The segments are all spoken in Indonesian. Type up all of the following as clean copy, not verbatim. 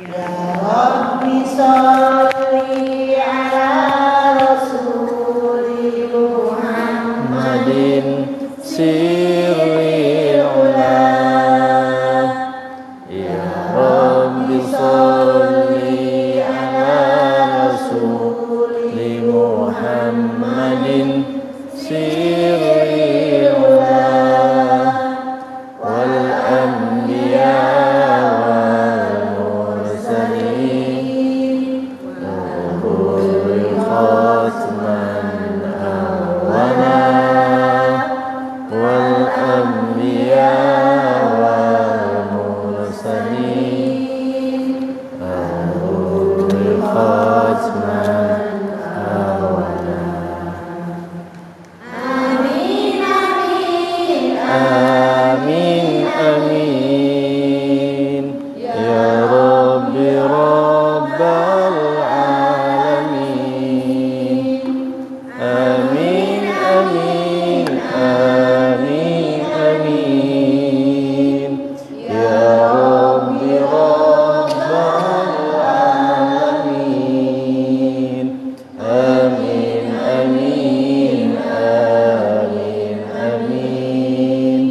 Ya Rabbi sholli ala Rasuli Muhammadin sirril ula. Ya Rabbi sholli ala Rasuli Muhammadin sirril ula wal anbiya wal mursalin nurul khatman awana wal anbiya wal mursalin nurul khatman awana. Amin amin ya Rabbi Rabbal alamin. Amin amin amin amin ya Rabbi Rabbal alamin. Amin amin amin amin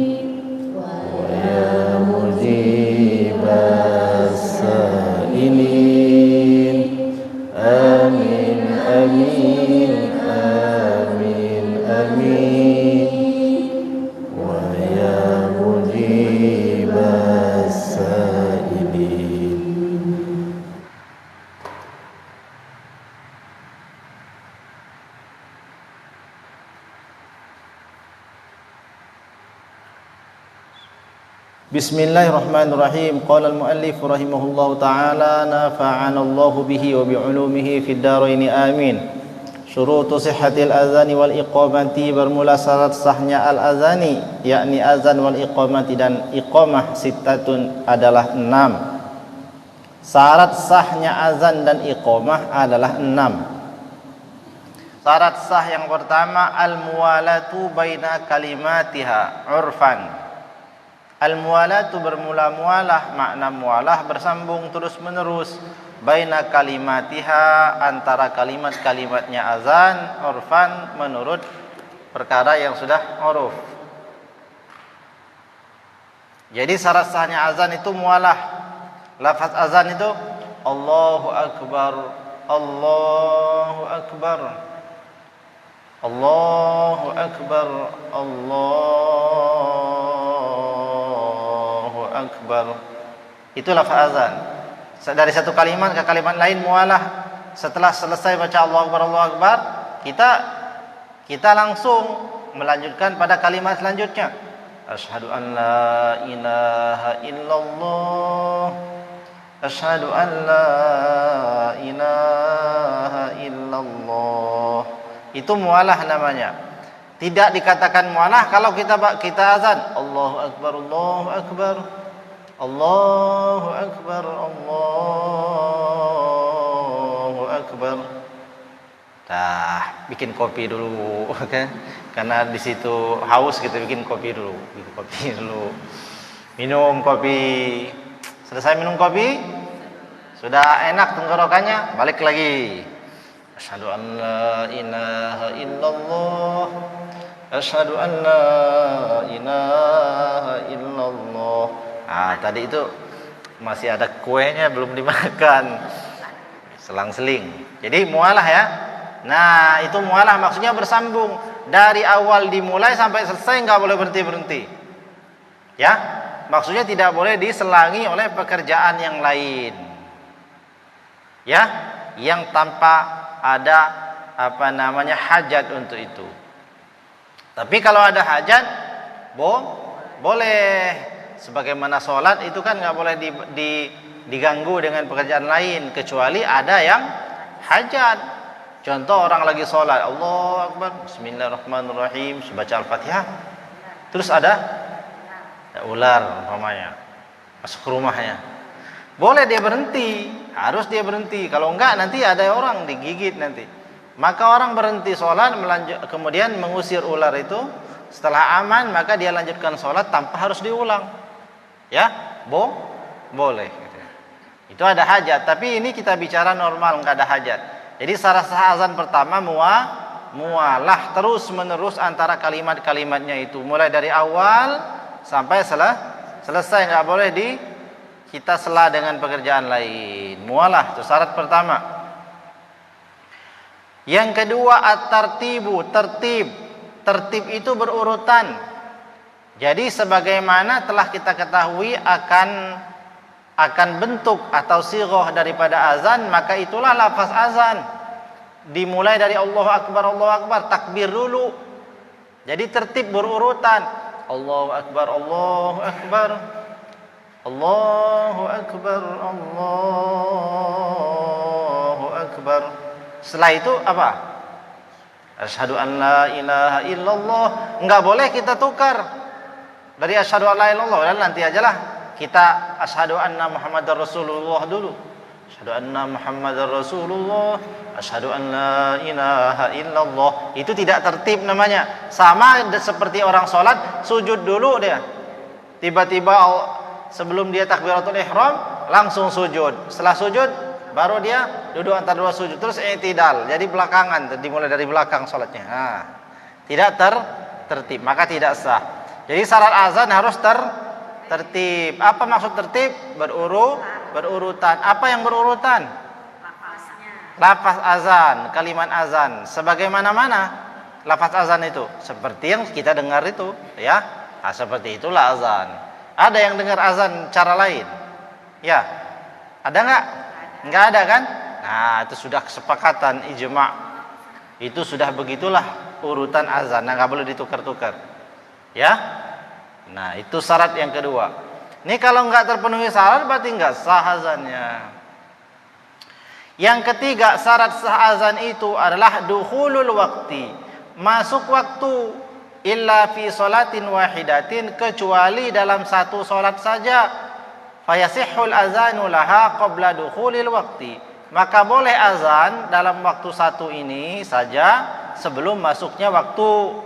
ya mujibas sa'ilin. Amin amin amin amin wa ya mujibas sa'ilin. Bismillahirrahmanirrahim. Qala al-muallif rahimahullahu ta'ala nafa'ana Allahu bihi wa bi'ulumihi fid dharain amin. Syurutu sihhatil azani wal iqamati, bermula syarat sahnya al-azani yakni azan wal iqamati dan iqamah sittatun adalah 6. Syarat sahnya azan dan iqamah adalah 6. Syarat sah yang pertama al-muwalatu baina kalimatiha urfan. Al-muwalatu bermula-mualah, makna mualah bersambung terus-menerus, baina kalimatiha antara kalimat-kalimatnya azan, urfan menurut perkara yang sudah uruf. Jadi syarat sahnya azan itu mualah. Lafaz azan itu Allahu akbar, Allahu akbar, Allahu akbar, Allahu akbar. Itu lafaz azan. Dari satu kalimat ke kalimat lain mualah. Setelah selesai baca Allahu akbar, Allahu akbar, kita langsung melanjutkan pada kalimat selanjutnya. Asyhadu an la ilaha illallah, asyhadu an la ilaha illallah. Itu mualah namanya. Tidak dikatakan mualah kalau kita azan Allahu akbar, Allahu akbar, Allahu akbar, Allahu akbar. Dah, bikin kopi dulu, okay? Karena di situ haus kita bikin kopi dulu, minum kopi. Selesai minum kopi, sudah enak tenggorokannya, balik lagi. Asyhadu an la ilaha illallah, asyhadu an la ilaha illallah. Tadi itu masih ada kuenya belum dimakan, selang-seling. Jadi mualah ya. Nah, itu mualah maksudnya bersambung dari awal dimulai sampai selesai, nggak boleh berhenti. Ya, maksudnya tidak boleh diselangi oleh pekerjaan yang lain. Ya, yang tanpa ada hajat untuk itu. Tapi kalau ada hajat, boleh. Sebagaimana sholat itu kan nggak boleh diganggu dengan pekerjaan lain kecuali ada yang hajat. Contoh orang lagi sholat, Allahu Akbar, Bismillahirrahmanirrahim, baca Al-Fatihah, terus ada ular umpamanya masuk ke rumahnya, boleh dia berhenti, harus dia berhenti. Kalau enggak nanti ada orang digigit nanti. Maka orang berhenti sholat, kemudian mengusir ular itu. Setelah aman maka dia lanjutkan sholat tanpa harus diulang. Ya, boleh. Itu ada hajat, tapi ini kita bicara normal, nggak ada hajat. Jadi syarat sah azan pertama mualah terus menerus antara kalimat-kalimatnya itu, mulai dari awal sampai selesai, nggak boleh kita sela dengan pekerjaan lain. Mualah itu syarat pertama. Yang kedua at-tartibu, tertib. Tertib itu berurutan. Jadi sebagaimana telah kita ketahui akan bentuk atau sighah daripada azan, maka itulah lafaz azan. Dimulai dari Allahu Akbar, takbir dulu. Jadi tertib berurutan. Allahu Akbar, Allahu Akbar, Allahu Akbar, Allahu Akbar. Setelah itu apa? Asyhadu an la ilaha illallah. Enggak boleh kita tukar dari asyhadu an la ilaha illallah, dan nanti ajalah kita asyhadu anna Muhammadar Rasulullah dulu. Asyhadu anna Muhammadar Rasulullah, asyhadu an la ilaha illallah. Itu tidak tertib namanya. Sama seperti orang sholat, sujud dulu dia. Tiba-tiba sebelum dia takbiratul ihram langsung sujud. Setelah sujud baru dia duduk antara dua sujud, terus i'tidal. Jadi belakangan, dimulai dari belakang sholatnya. Nah, tidak tertib, maka tidak sah. Jadi syarat azan harus tertib. Apa maksud tertib? Berurutan. Apa yang berurutan? Lafaz azan, kalimat azan. Sebagaimana lafaz azan itu? Seperti yang kita dengar itu, ya. Nah, seperti itulah azan. Ada yang dengar azan cara lain? Ya. Ada enggak? Enggak ada kan? Nah, itu sudah kesepakatan ijma'. Itu sudah begitulah urutan azan. Nah, enggak boleh ditukar-tukar. Ya. Nah, itu syarat yang kedua. Ini kalau enggak terpenuhi syarat berarti enggak sah azannya. Yang ketiga, syarat sah azan itu adalah dukhulul waqti, masuk waktu, illa fi sholatin wahidatin, kecuali dalam satu salat saja. Fayasihhul azanu laha qabla dukhulil waqti, maka boleh azan dalam waktu satu ini saja sebelum masuknya waktu.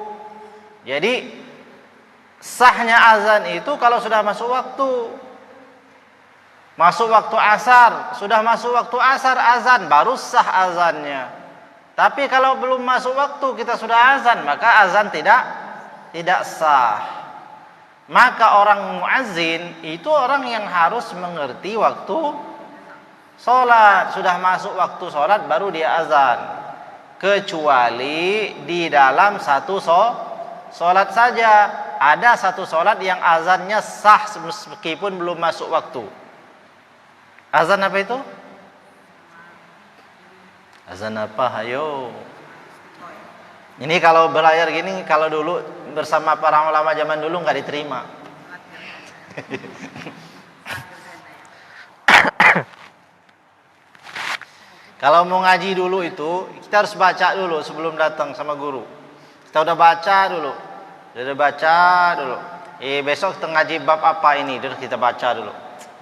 Jadi sahnya azan itu kalau sudah masuk waktu. Masuk waktu asar, sudah masuk waktu asar azan, baru sah azannya. Tapi kalau belum masuk waktu kita sudah azan, maka azan tidak sah. Maka orang muazzin itu orang yang harus mengerti waktu sholat. Sudah masuk waktu sholat baru dia azan. Kecuali di dalam satu sholat saja. Ada satu sholat yang azannya sah meskipun belum masuk waktu. Azan apa itu? Azan apa? Ayo. Ini kalau berlayar gini, kalau dulu bersama para ulama zaman dulu nggak diterima. Kalau mau ngaji dulu itu, kita harus baca dulu sebelum datang sama guru. Kita udah baca dulu. Besok kita ngaji bab apa ini, terus kita baca dulu.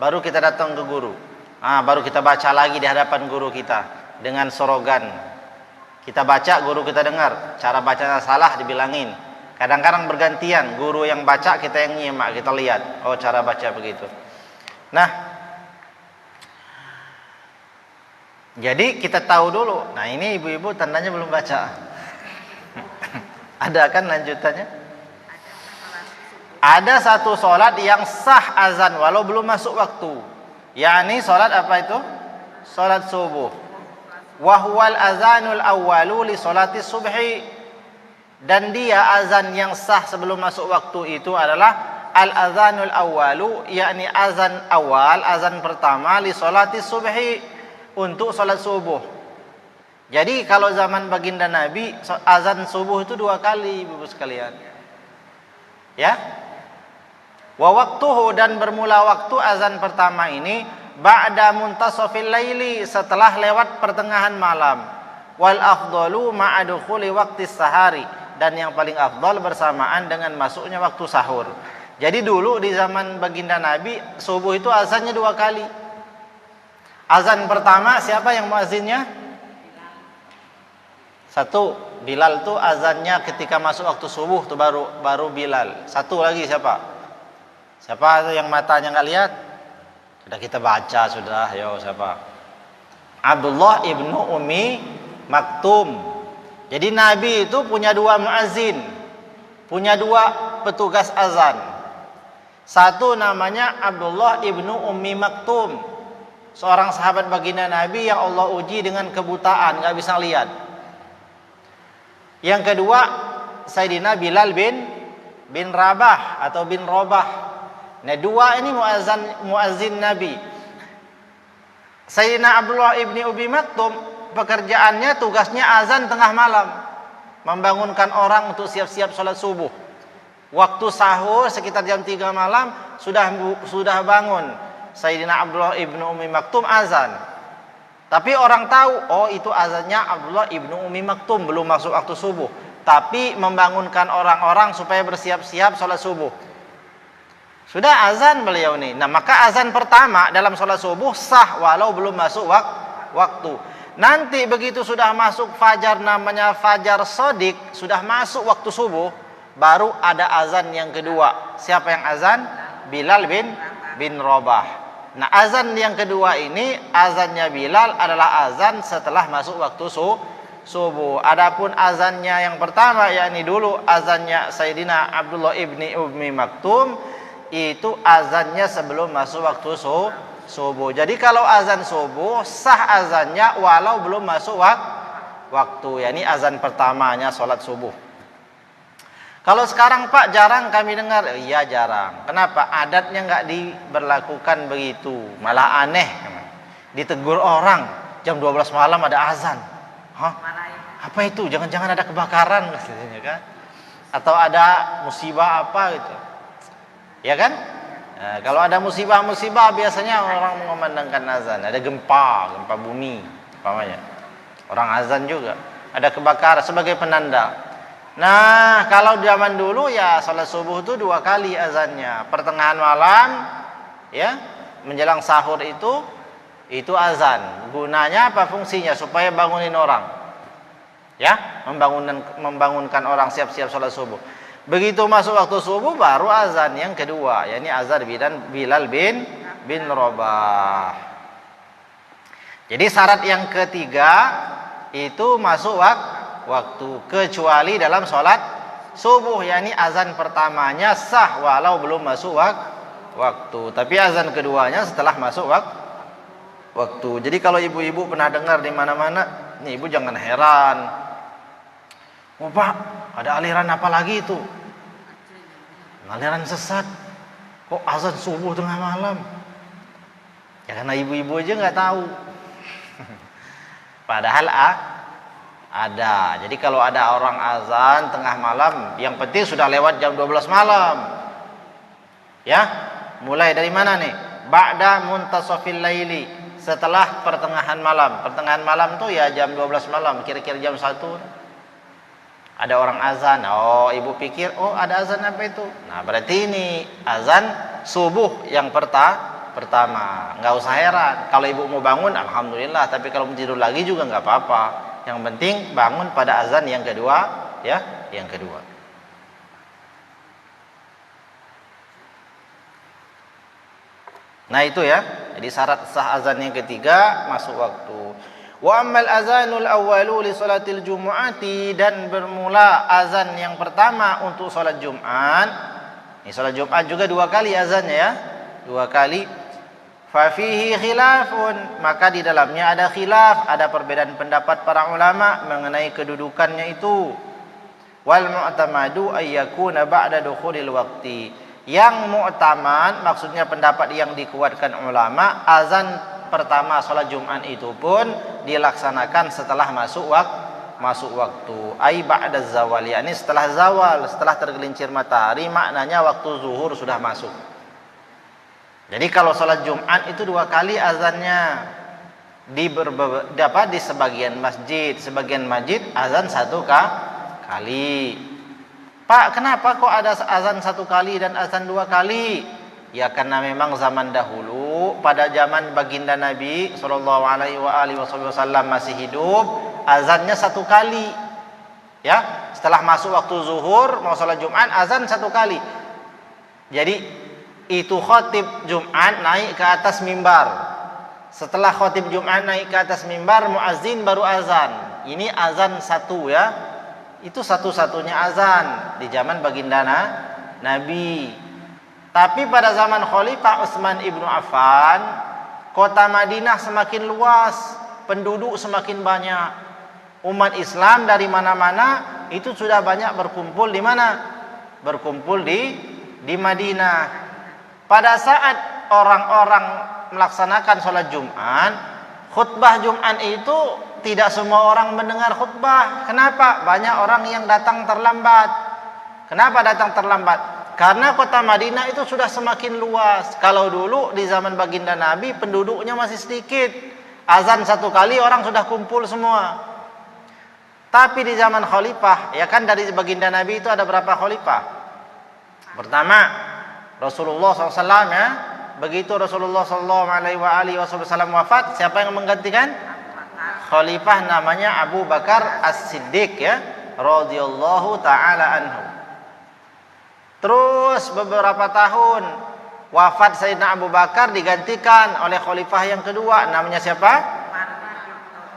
Baru kita datang ke guru. Baru kita baca lagi di hadapan guru kita dengan sorogan. Kita baca, guru kita dengar. Cara bacanya salah dibilangin. Kadang-kadang bergantian, guru yang baca kita yang nyimak, kita lihat. Oh, cara baca begitu. Nah, jadi kita tahu dulu. Nah, ini ibu-ibu tandanya belum baca. Ada kan lanjutannya? Ada satu sholat yang sah azan walau belum masuk waktu. yakni salat apa itu? Salat subuh. Wa huwal azanul awwalu li salati subhi. Dan dia azan yang sah sebelum masuk waktu itu adalah al azanul awwalu, yakni azan awal, azan pertama li salati subhi, untuk salat subuh. Jadi kalau zaman baginda Nabi azan subuh itu 2 kali, Ibu sekalian. Ya. Wa waqtuhu, dan bermula waktu azan pertama ini ba'da muntasafil laili, setelah lewat pertengahan malam. Wal afdalu ma'a dukhuli waqti sahari, dan yang paling afdal bersamaan dengan masuknya waktu sahur. Jadi dulu di zaman baginda Nabi subuh itu azannya 2 kali. Azan pertama siapa yang muazzinnya? 1, Bilal tuh azannya ketika masuk waktu subuh tuh baru Bilal. 1 lagi siapa? Siapa yang matanya nggak lihat? Sudah kita baca sudah. Yo, siapa? Abdullah ibnu Ummi Maktum. Jadi Nabi itu punya dua muazzin, punya dua petugas azan. Satu namanya Abdullah ibnu Ummi Maktum, seorang sahabat baginda Nabi yang Allah uji dengan kebutaan, nggak bisa lihat. Yang kedua Sayyidina Bilal bin Rabah atau bin Robah. Nah, dua ini muazzin Nabi. Sayyidina Abdullah ibni Ummi Maktum pekerjaannya, tugasnya azan tengah malam, membangunkan orang untuk siap-siap sholat subuh. Waktu sahur sekitar jam 3 malam sudah bangun Sayyidina Abdullah ibnu Ummi Maktum azan. Tapi orang tahu, oh itu azannya Abdullah ibnu Ummi Maktum, belum masuk waktu subuh. Tapi membangunkan orang-orang supaya bersiap-siap sholat subuh. Sudah azan beliau nih. Nah, maka azan pertama dalam sholat subuh sah walau belum masuk waktu. Nanti begitu sudah masuk fajar, namanya fajar sodik, sudah masuk waktu subuh, baru ada azan yang kedua. Siapa yang azan? Bilal bin Rabah. Nah, azan yang kedua ini, azannya Bilal adalah azan setelah masuk waktu subuh. Adapun azannya yang pertama, yakni dulu azannya Sayyidina Abdullah ibni Ummi Maktum, itu azannya sebelum masuk waktu subuh. Jadi kalau azan subuh sah azannya walau belum masuk waktu, yakni azan pertamanya sholat subuh. Kalau sekarang Pak jarang kami dengar. Iya jarang. Kenapa? Adatnya nggak diberlakukan begitu, malah aneh. Ditegur orang jam 12 malam ada azan. Hah? Apa itu? Jangan-jangan ada kebakaran katanya kan? Atau ada musibah apa gitu. Ya kan? Nah, kalau ada musibah-musibah biasanya orang mengumandangkan azan. Ada gempa bumi, umpamanya. Orang azan juga. Ada kebakaran sebagai penanda. Nah, kalau zaman dulu ya salat subuh itu 2 kali azannya. Pertengahan malam, ya, menjelang sahur itu azan. Gunanya apa, fungsinya? Supaya bangunin orang. Ya, membangunkan orang siap-siap salat subuh. Begitu masuk waktu subuh baru azan yang kedua, yakni azan Bilal bin Rabah. Jadi syarat yang ketiga itu masuk waktu, kecuali dalam sholat subuh, yakni azan pertamanya sah walau belum masuk waktu, tapi azan keduanya setelah masuk waktu. Jadi kalau ibu-ibu pernah dengar di mana-mana, nih ibu jangan heran. Oh Pak, ada aliran apa lagi itu? Aliran sesat. Kok azan subuh tengah malam? Ya karena ibu-ibu aja nggak tahu. Padahal ada. Jadi kalau ada orang azan tengah malam, yang penting sudah lewat jam 12 malam. Ya, mulai dari mana nih? Ba'da muntasafil laili, setelah pertengahan malam. Pertengahan malam tuh ya jam 12 malam, kira-kira jam 1. Ada orang azan. Oh, ibu pikir, oh ada azan apa itu? Nah, berarti ini azan subuh yang pertama. Nggak usah heran. Kalau ibu mau bangun, alhamdulillah. Tapi kalau mau tidur lagi juga nggak apa-apa. Yang penting bangun pada azan yang kedua, ya, yang kedua. Nah itu ya. Jadi syarat sah azan yang ketiga masuk waktu. Wa ammal azanul awwalu li salatil jumu'ati, dan bermula azan yang pertama untuk salat Jumat. Ini salat Jumat juga 2 kali azannya ya. 2 kali. Fa fihi khilafun, maka di dalamnya ada khilaf, ada perbedaan pendapat para ulama mengenai kedudukannya itu. Wal mu'tamadu ay yakuna ba'da dukhulil waqti. Yang mu'tamad maksudnya pendapat yang dikuatkan ulama, azan pertama salat Jumat itu pun dilaksanakan setelah masuk waktu. Ai ba'da zawal, yakni setelah zawal, setelah tergelincir matahari, maknanya waktu zuhur sudah masuk. Jadi kalau salat Jumat itu 2 kali azannya. Di sebagian masjid azan 1 kali. Pak, kenapa kok ada azan 1 kali dan azan 2 kali? Ya karena memang zaman dahulu, pada zaman baginda Nabi SAW masih hidup, azannya 1 kali. Ya, setelah masuk waktu zuhur mau salat Jumat azan 1 kali. Jadi itu khatib Jumat naik ke atas mimbar. Setelah khatib Jumat naik ke atas mimbar, muazzin baru azan. Ini azan satu ya. Itu satu-satunya azan di zaman baginda Nabi. Tapi pada zaman Khalifah Utsman ibnu Affan, kota Madinah semakin luas, penduduk semakin banyak. Umat Islam dari mana-mana itu sudah banyak berkumpul di mana? Berkumpul di Madinah. Pada saat orang-orang melaksanakan sholat Jumat, khutbah Jumat itu tidak semua orang mendengar khutbah. Kenapa? Banyak orang yang datang terlambat. Kenapa datang terlambat? Karena kota Madinah itu sudah semakin luas. Kalau dulu di zaman baginda Nabi penduduknya masih sedikit. Azan satu kali orang sudah kumpul semua. Tapi di zaman khalifah, ya kan dari baginda Nabi itu ada berapa khalifah? Pertama, Rasulullah SAW ya. Begitu Rasulullah SAW wafat, siapa yang menggantikan? Khalifah namanya Abu Bakar As-Siddiq ya, radhiyallahu taala anhu. Terus beberapa tahun wafat Sayyidina Abu Bakar digantikan oleh khalifah yang kedua, namanya siapa?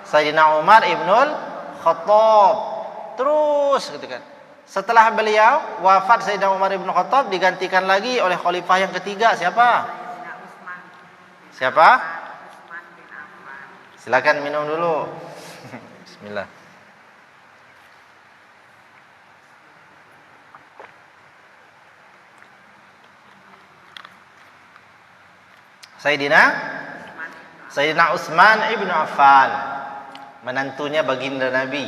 Sayyidina Umar ibnul Khattab. Terus gitu kan. Setelah beliau wafat Sayyidina Umar ibnul Khattab digantikan lagi oleh khalifah yang ketiga, siapa? Siapa? Silakan minum dulu. Bismillah. Sayyidina Utsman ibnu Affan, menantunya baginda Nabi.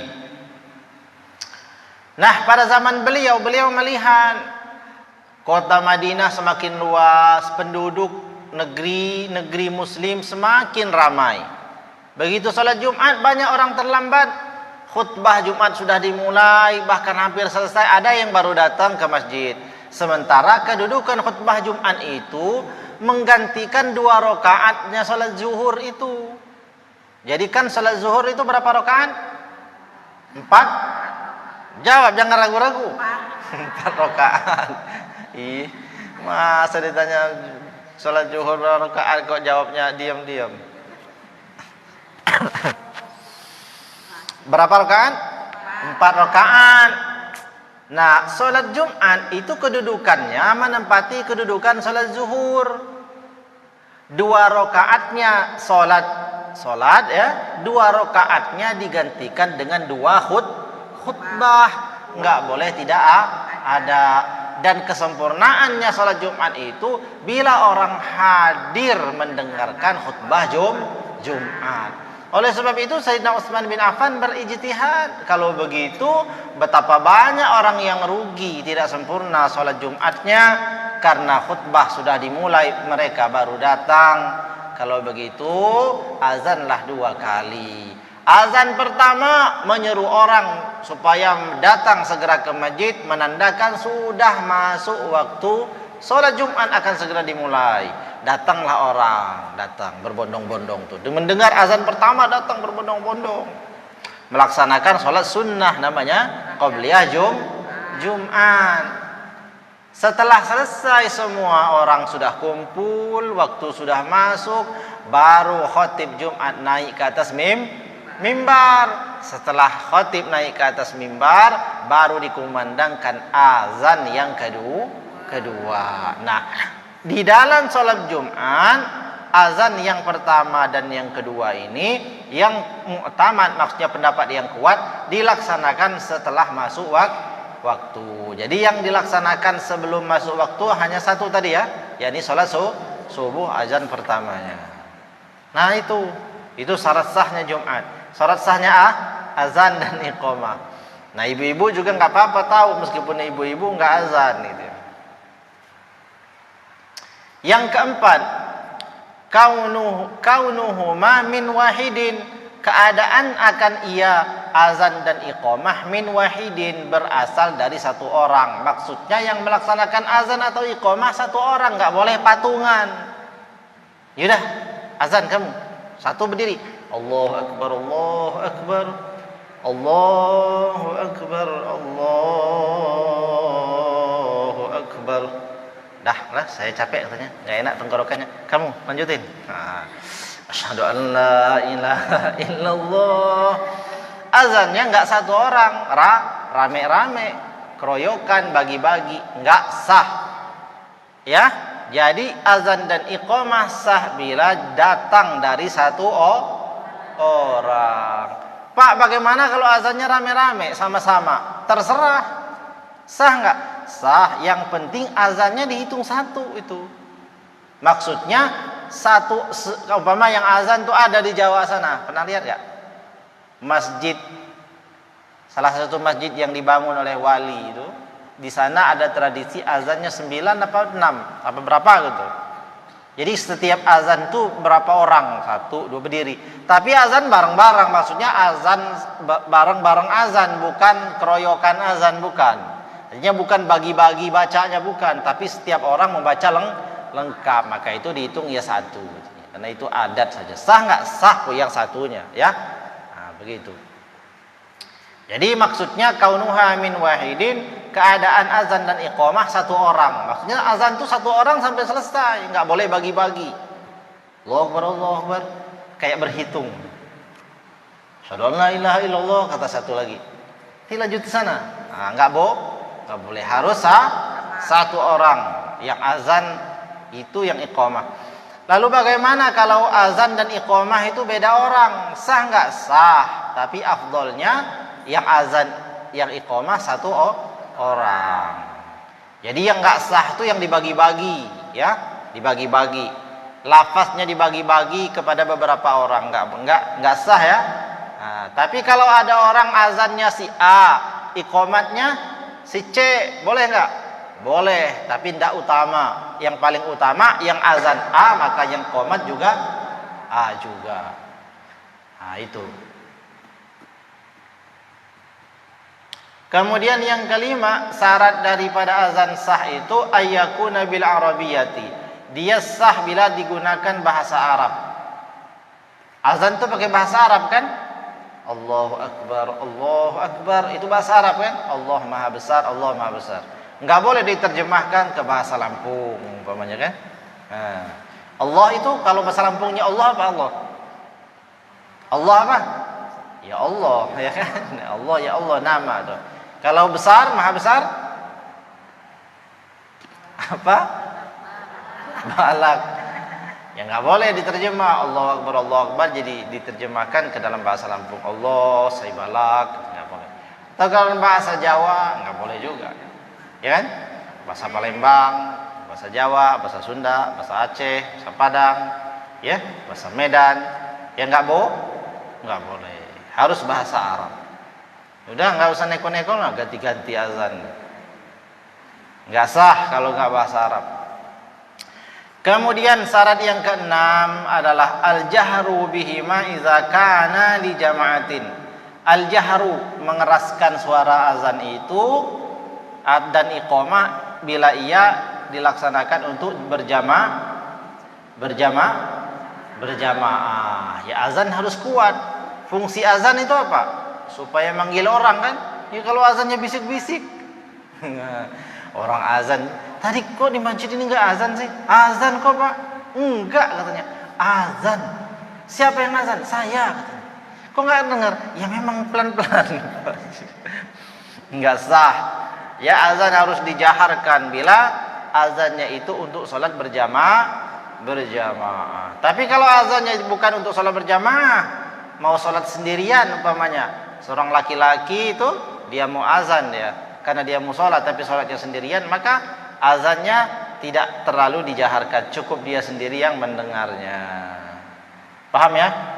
Nah, pada zaman beliau melihat kota Madinah semakin luas, penduduk negeri muslim semakin ramai. Begitu salat Jumat banyak orang terlambat. Khutbah Jumat sudah dimulai, bahkan hampir selesai, ada yang baru datang ke masjid. Sementara kedudukan khutbah Jumat itu menggantikan 2 rakaatnya salat zuhur itu. Jadi kan salat zuhur itu berapa rakaat? 4? Jawab, jangan ragu-ragu. 4 rakaat. Ih, masa ditanya salat zuhur berapa rakaat kok jawabnya diam-diam. Berapa rakaat? 4 rakaat. Nah, salat Jumat itu kedudukannya menempati kedudukan salat zuhur. 2 rakaatnya salat ya, 2 rakaatnya digantikan dengan 2 khutbah. Enggak boleh tidak ada. Dan kesempurnaannya salat Jumat itu bila orang hadir mendengarkan khutbah Jumat. Oleh sebab itu Sayyidina Utsman bin Affan berijtihad. Kalau begitu betapa banyak orang yang rugi tidak sempurna salat Jumatnya karena khutbah sudah dimulai mereka baru datang. Kalau begitu azanlah 2 kali. Azan pertama menyeru orang supaya datang segera ke masjid, menandakan sudah masuk waktu salat Jumat akan segera dimulai. Datanglah orang, datang berbondong-bondong tuh. Mendengar azan pertama datang berbondong-bondong. Melaksanakan salat sunnah namanya qabliyah Jumat. Setelah selesai semua orang sudah kumpul, waktu sudah masuk, baru khatib Jumat naik ke atas mimbar. Setelah khatib naik ke atas mimbar, baru dikumandangkan azan yang kedua. Nah, di dalam sholat Jumat, azan yang pertama dan yang kedua ini, yang mu'tamad maksudnya pendapat yang kuat, dilaksanakan setelah masuk waktu. Jadi yang dilaksanakan sebelum masuk waktu hanya satu tadi ya, yakni sholat subuh azan pertamanya. Nah itu syarat sahnya Jumat. Syarat sahnya azan dan iqamah. Nah ibu-ibu juga nggak apa-apa tahu meskipun ibu-ibu nggak azan gitu. Yang keempat, kaunuhuma min wahidin, keadaan akan ia azan dan iqamah min wahidin, berasal dari satu orang. Maksudnya yang melaksanakan azan atau iqamah satu orang, nggak boleh patungan. Yaudah, azan kamu satu berdiri, Allahu Akbar, Allahu Akbar, Allahu Akbar, Allahu Akbar. Dah lah, saya capek katanya, nggak enak tenggorokannya. Kamu lanjutin. Nah, asyhadu an la ilaha illallah. Azannya nggak satu orang, rame-rame, keroyokan, bagi-bagi, nggak sah. Ya, jadi azan dan iqamah sah bila datang dari satu orang. Pak, bagaimana kalau azannya rame-rame sama-sama? Terserah. Sah nggak? Sah. Yang penting azannya dihitung satu itu. Maksudnya satu, umpama yang azan tuh ada di Jawa sana. Pernah lihat nggak? Masjid, salah satu masjid yang dibangun oleh wali itu, di sana ada tradisi azannya 9 apa 6 apa berapa gitu. Jadi setiap azan tuh berapa orang, 1, 2 berdiri. Tapi azan bareng-bareng, maksudnya azan bareng-bareng azan, bukan keroyokan azan, bukan. Artinya bukan bagi-bagi bacanya, bukan. Tapi setiap orang membaca lengkap, maka itu dihitung ya satu. Karena itu adat saja. Sah nggak? Sah yang satunya, ya. Nah, begitu. Jadi maksudnya kaunuha min wahidin, keadaan azan dan iqamah satu orang. Maksudnya azan itu satu orang sampai selesai, nggak boleh bagi-bagi. Allahu Akbar, Allahu Akbar, kayak berhitung. Asyhadu an la ilaha illallah, kata satu lagi. Lanjut ke sana. Nah, nggak boleh, harus satu orang yang azan itu yang iqamah. Lalu bagaimana kalau azan dan iqamah itu beda orang? Sah nggak? Sah. Tapi afdolnya yang azan, yang iqamah satu orang. Jadi yang nggak sah itu yang dibagi-bagi, ya, dibagi-bagi. Lafaznya dibagi-bagi kepada beberapa orang, nggak sah ya. Nah, tapi kalau ada orang azannya si A, iqamatnya si C, boleh nggak? Boleh, tapi tidak utama. Yang paling utama yang azan A, maka yang iqamat juga A juga. Nah, itu. Kemudian yang kelima, syarat daripada azan sah itu ayyakuna bil arabiyati. Dia sah bila digunakan bahasa Arab. Azan itu pakai bahasa Arab kan? Allahu Akbar, itu bahasa Arab kan? Allah Maha Besar, Allah Maha Besar. Enggak boleh diterjemahkan ke bahasa Lampung umpamanya kan? Nah, Allah itu kalau bahasa Lampungnya Allah apa Allah? Allah apa? Ya Allah, ya kan? Allah, ya Allah, nama tuh. Kalau besar, Maha Besar, apa? Balak. Ya nggak boleh diterjemah Allahu Akbar jadi diterjemahkan ke dalam bahasa Lampung. Allah, saya balak, nggak boleh. Atau kalau bahasa Jawa nggak boleh juga, ya kan? Bahasa Palembang, bahasa Jawa, bahasa Sunda, bahasa Aceh, bahasa Padang, ya, bahasa Medan, ya nggak boleh. Harus bahasa Arab. Udah nggak usah neko-neko lah, ganti-ganti azan. Nggak sah kalau nggak bahasa Arab. Kemudian syarat yang keenam adalah al-jahru bihima idza kana li jama'atin. Al-jahru, mengeraskan suara azan itu dan iqamah bila ia dilaksanakan untuk berjamaah. Ya, azan harus kuat. Fungsi azan itu apa? Supaya manggil orang kan? Ya, kalau azannya bisik-bisik. Orang azan, tadi kok di masjid ini enggak azan sih? Azan kok Pak? Enggak katanya. Azan. Siapa yang azan? Saya katanya. Kok enggak dengar? Ya memang pelan-pelan. Enggak sah. Ya, azan harus dijaharkan bila azannya itu untuk sholat berjamaah. Tapi kalau azannya bukan untuk sholat berjamaah, mau sholat sendirian umpamanya, seorang laki-laki itu dia mau azan ya, karena dia mau sholat tapi sholatnya sendirian, maka azannya tidak terlalu dijaharkan, cukup dia sendiri yang mendengarnya. Paham ya?